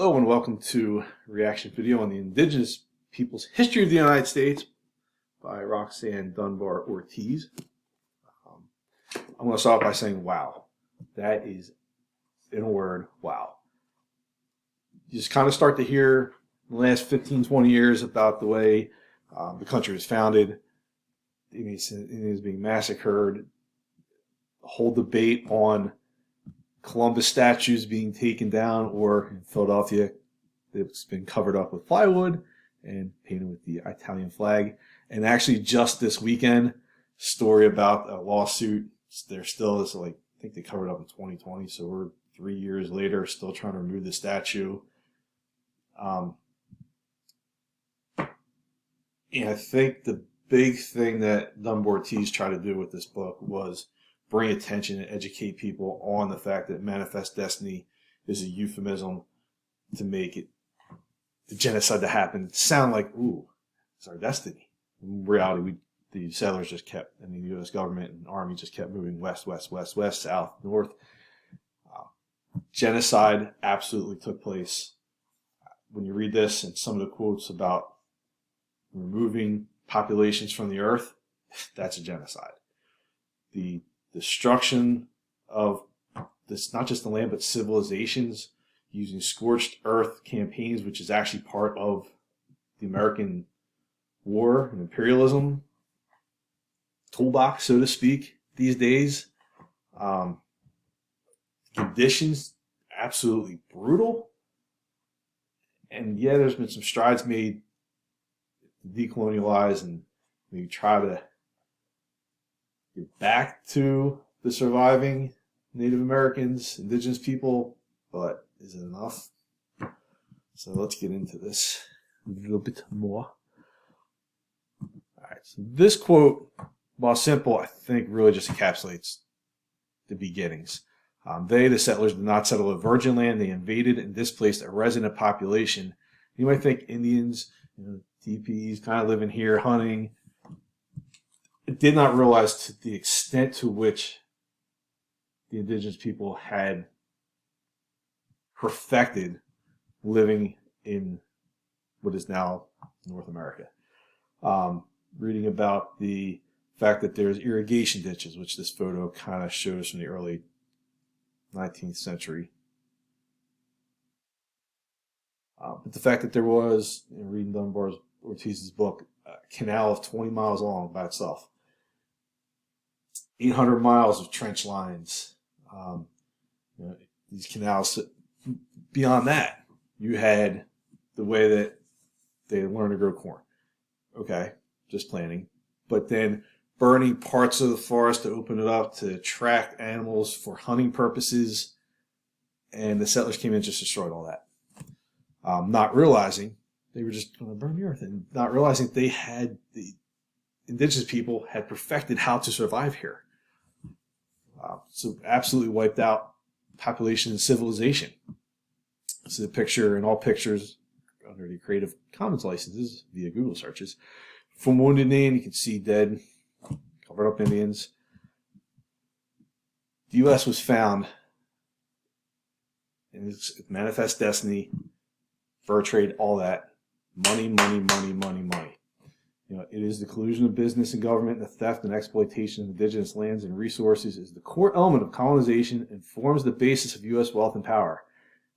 Hello and welcome to a reaction video on the Indigenous Peoples History of the United States by Roxanne Dunbar Ortiz. I'm going to start by saying wow. That is, in a word, wow. You just kind of start to hear in the last 15, 20 years about the way the country was founded, Indians being massacred, the whole debate on Columbus statues being taken down, or in Philadelphia, it's been covered up with plywood and painted with the Italian flag. And actually, just this weekend, story about a lawsuit. There still is, like, I think they covered it up in 2020, so we're 3 years later, still trying to remove the statue. And I think the big thing that Dunbar Ortiz tried to do with this book was bring attention and educate people on the fact that Manifest Destiny is a euphemism to make it, the genocide that happened, sound like, ooh, it's our destiny. In reality, the settlers just kept, and the U.S. government and army just kept moving west, west, west, west, south, north. Genocide absolutely took place. When you read this and some of the quotes about removing populations from the earth, that's a genocide. The destruction of this, not just the land, but civilizations, using scorched earth campaigns, which is actually part of the American war and imperialism toolbox, so to speak, these days. Conditions absolutely brutal. And yeah, there's been some strides made to decolonialize and maybe try to get back to the surviving Native Americans, indigenous people, but is it enough? So let's get into this a little bit more. All right, so this quote, while simple, I think really just encapsulates the beginnings. They, the settlers, did not settle a virgin land. They invaded and displaced a resident population. You might think Indians, teepees, kind of living here, hunting. Did not realize to the extent to which the indigenous people had perfected living in what is now North America. Reading about the fact that there's irrigation ditches, which this photo kind of shows from the early 19th century. But the fact that there was, reading Dunbar Ortiz's book, a canal of 20 miles long by itself. 800 miles of trench lines. These canals. Beyond that, you had the way that they learned to grow corn. Okay, just planting. But then burning parts of the forest to open it up to attract animals for hunting purposes. And the settlers came in and just destroyed all that. Not realizing they were just going to burn the earth, and not realizing they had, the indigenous people had perfected how to survive here. So absolutely wiped out population and civilization. This is a picture, and all pictures under the Creative Commons licenses via Google searches. From Wounded Knee, you can see dead, covered up Indians. The U.S. was found in its Manifest Destiny, fur trade, all that. Money, money, money, money, money. It is the collusion of business and government, and the theft and exploitation of indigenous lands and resources is the core element of colonization and forms the basis of U.S. wealth and power.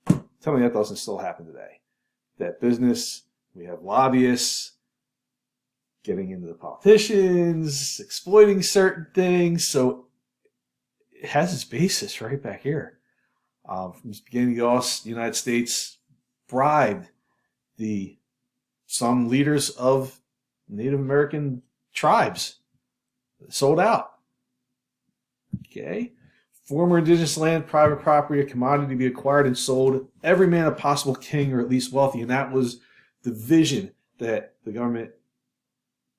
Tell me that doesn't still happen today. That business, we have lobbyists getting into the politicians, exploiting certain things. So it has its basis right back here. From the beginning of the United States bribed some leaders of Native American tribes, sold out. Okay. Former indigenous land, private property, a commodity to be acquired and sold. Every man a possible king, or at least wealthy. And that was the vision that the government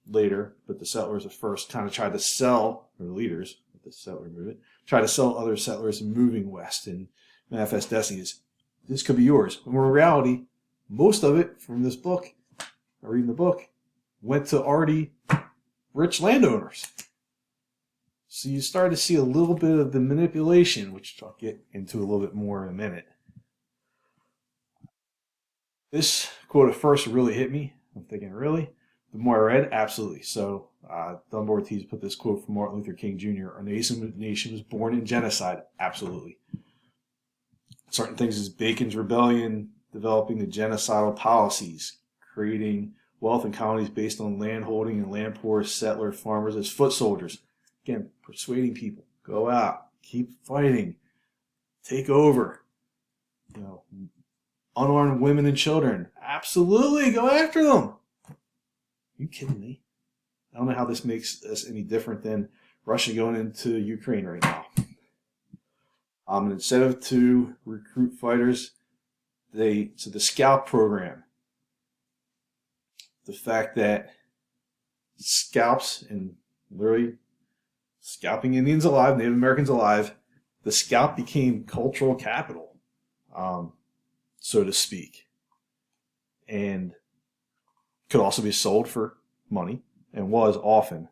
later, but the settlers at first, kind of tried to sell, or the leaders of the settler movement, tried to sell other settlers moving west. And Manifest Destiny is, this could be yours. When in reality, most of it from this book, reading the book, went to already rich landowners. So you start to see a little bit of the manipulation, which I'll get into a little bit more in a minute. This quote at first really hit me. I'm thinking, really? The more I read, absolutely. So Dunbar Ortiz put this quote from Martin Luther King Jr. Our nation was born in genocide. Absolutely. Certain things as Bacon's Rebellion, developing the genocidal policies, creating wealth in colonies based on land holding and land poor settler farmers as foot soldiers. Again, persuading people, go out, keep fighting, take over. You know, unarmed women and children, absolutely, go after them. Are you kidding me? I don't know how this makes us any different than Russia going into Ukraine right now. And instead of to recruit fighters, the Scout program, the fact that scalps and literally scalping Indians alive, Native Americans alive, the scalp became cultural capital, so to speak, and could also be sold for money, and was often.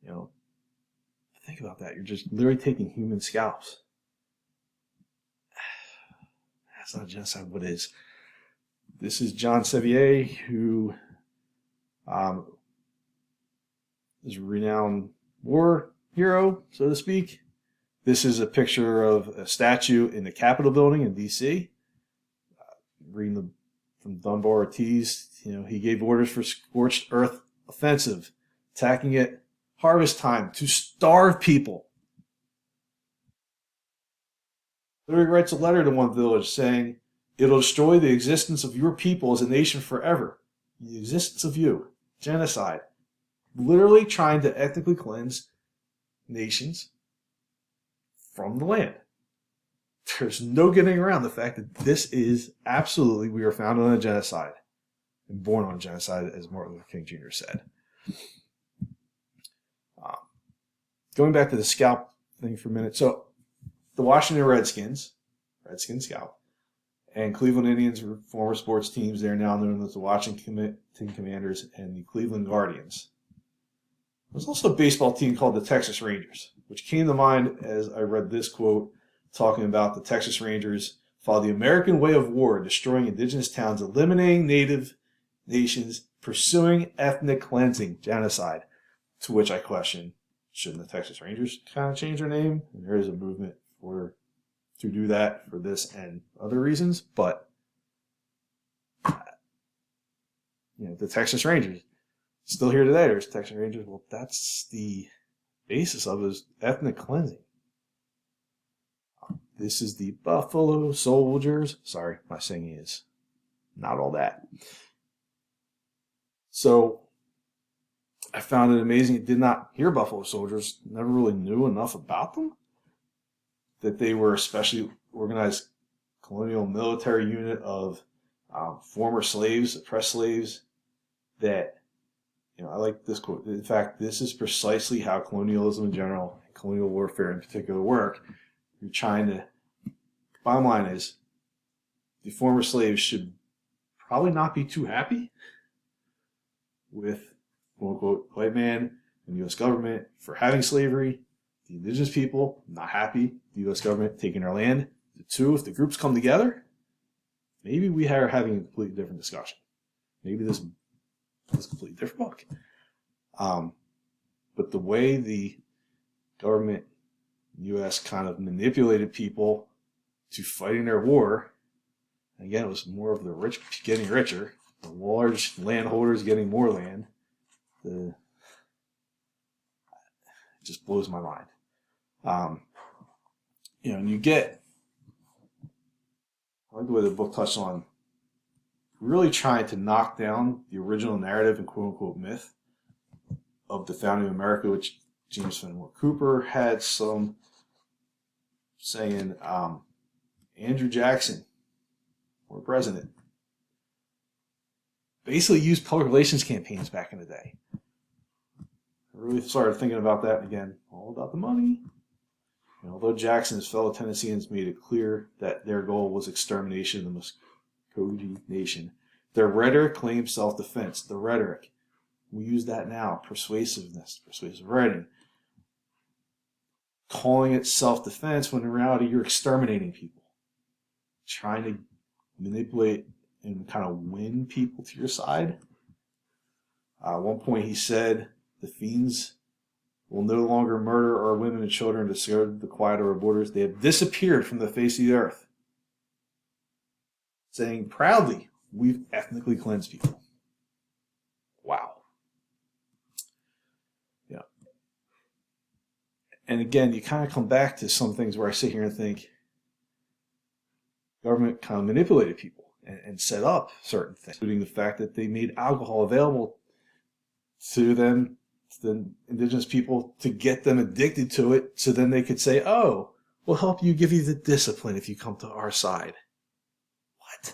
You know, think about that. You're just literally taking human scalps. That's not genocide. What is? This is John Sevier, who is a renowned war hero, so to speak. This is a picture of a statue in the Capitol building in D.C. Reading from Dunbar Ortiz, he gave orders for scorched earth offensive, attacking at harvest time to starve people. Literally writes a letter to one village saying, "It'll destroy the existence of your people as a nation forever." The existence of you. Genocide. Literally trying to ethnically cleanse nations from the land. There's no getting around the fact that this is absolutely, we are founded on a genocide and born on genocide, as Martin Luther King Jr. said. Going back to the scalp thing for a minute. So the Washington Redskins scalp, and Cleveland Indians were former sports teams. They're now known as the Washington Commanders and the Cleveland Guardians. There's also a baseball team called the Texas Rangers, which came to mind as I read this quote talking about the Texas Rangers follow the American way of war, destroying indigenous towns, eliminating native nations, pursuing ethnic cleansing, genocide. To which I question, shouldn't the Texas Rangers kind of change their name? And there is a movement to do that for this and other reasons, but the Texas Rangers still here today. There's Texas Rangers. Well, that's the basis of his ethnic cleansing. This is the Buffalo Soldiers. Sorry, my singing is not all that. So I found it amazing. I did not hear Buffalo Soldiers. Never really knew enough about them. That they were a specially organized colonial military unit of former slaves, oppressed slaves. That, I like this quote. In fact, this is precisely how colonialism in general, and colonial warfare in particular, work. You're trying to. Bottom line is, the former slaves should probably not be too happy with, quote unquote, white man and the U.S. government for having slavery. The indigenous people not happy. The U.S. government taking our land. The two, if the groups come together, maybe we are having a completely different discussion. Maybe this is a completely different book. But the way the government, U.S. kind of manipulated people to fighting their war, again, it was more of the rich getting richer, the large landholders getting more land. It just blows my mind. And you get, I like the way the book touched on really trying to knock down the original narrative and quote unquote myth of the founding of America, which James Fenimore Cooper had some saying, Andrew Jackson, or president, basically used public relations campaigns back in the day. I really started thinking about that again, all about the money. Although Jackson and his fellow Tennesseans made it clear that their goal was extermination of the Muscogee Nation, their rhetoric claimed self-defense. The rhetoric, we use that now, persuasive writing, calling it self-defense when in reality you're exterminating people, trying to manipulate and kind of win people to your side. At one point he said, the fiends will no longer murder our women and children to disturb the quiet of our borders. They have disappeared from the face of the earth. Saying proudly, we've ethnically cleansed people. Wow. Yeah. And again, you kind of come back to some things where I sit here and think, government kind of manipulated people and set up certain things, including the fact that they made alcohol available to them, to the indigenous people, to get them addicted to it, so then they could say, oh, we'll help you, give you the discipline if you come to our side. What?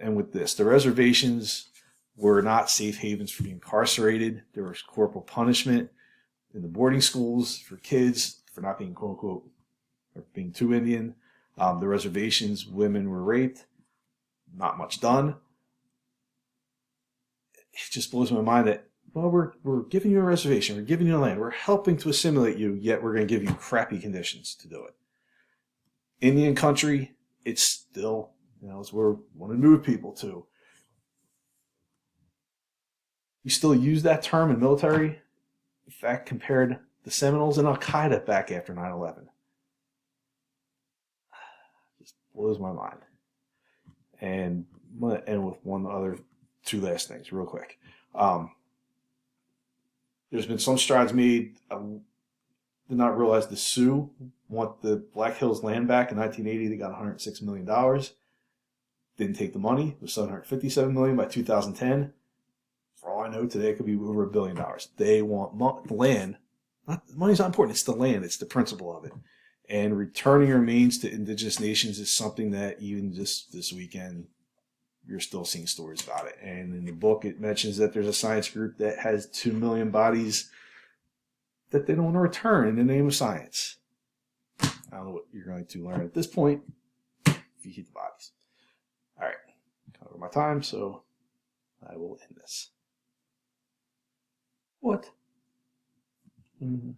And with this, the reservations were not safe havens for the incarcerated. There was corporal punishment in the boarding schools for kids for not being, quote unquote, or being too Indian. The reservations, women were raped. Not much done. It just blows my mind that, well, we're giving you a reservation, we're giving you land, we're helping to assimilate you, yet we're going to give you crappy conditions to do it. Indian country, it's still, it's where we want to move people to. You still use that term in military. In fact, compared the Seminoles and Al Qaeda back after 9/11. Just blows my mind. And I'm going to end with two last things real quick. There's been some strides made. I did not realize the Sioux want the Black Hills land back in 1980. They got $106 million. Didn't take the money. It was $757 million by 2010. For all I know, today it could be over $1 billion. They want the land. The money's not important. It's the land. It's the principle of it. And returning remains to indigenous nations is something that even just this weekend, you're still seeing stories about it. And in the book, it mentions that there's a science group that has 2 million bodies that they don't want to return in the name of science. I don't know what you're going to learn at this point if you keep the bodies. All right, over my time, so I will end this. What? Mm-hmm.